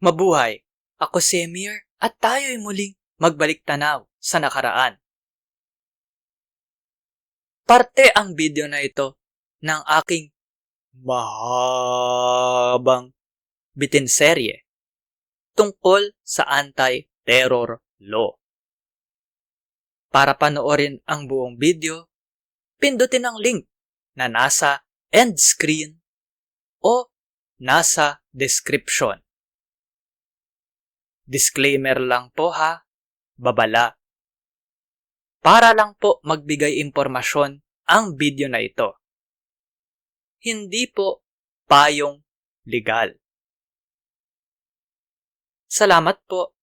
Mabuhay! Ako si Emir at tayo'y muling magbalik tanaw sa nakaraan. Parte ang video na ito ng aking mahabang bitinserye tungkol sa anti-terror law. Para panoorin ang buong video, pindutin ang link na nasa end screen o nasa description. Disclaimer lang po ha, babala. Para lang po magbigay impormasyon ang video na ito. Hindi po payong legal. Salamat po.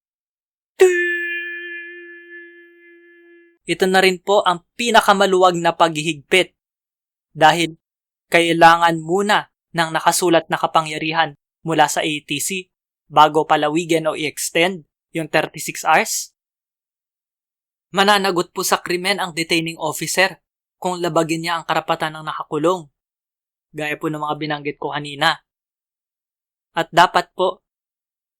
Ito na rin po ang pinakamaluwag na paghihigpit dahil kailangan muna ng nakasulat na kapangyarihan mula sa ATC bago palawigin o i-extend yung 36 hours. Mananagot po sa krimen ang detaining officer kung labagin niya ang karapatan ng nakakulong, gaya po ng mga binanggit ko kanina. At dapat po,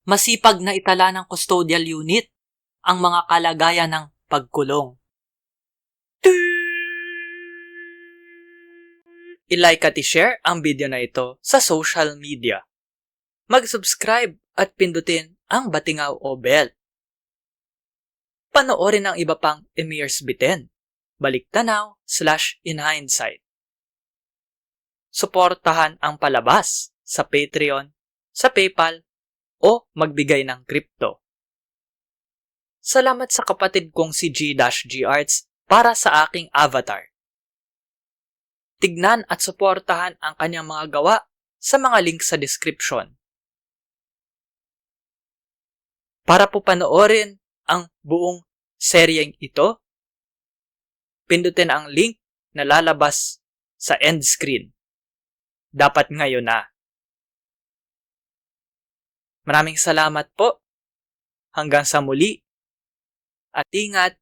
masipag na itala ng custodial unit ang mga kalagayan ng pagkulong. I-like at i-share ang video na ito sa social media. Mag-subscribe at pindutin ang batingaw o bell. Panoorin ang iba pang Emir's Biten, baliktanaw/inhindsight. Suportahan ang palabas sa Patreon, sa PayPal, o magbigay ng crypto. Salamat sa kapatid kong si G-G Arts para sa aking avatar. Tignan at suportahan ang kanyang mga gawa sa mga link sa description. Para po panoorin ang buong seryeng ito, pindutin ang link na lalabas sa end screen. Dapat ngayon na. Maraming salamat po. Hanggang sa muli. At ingat.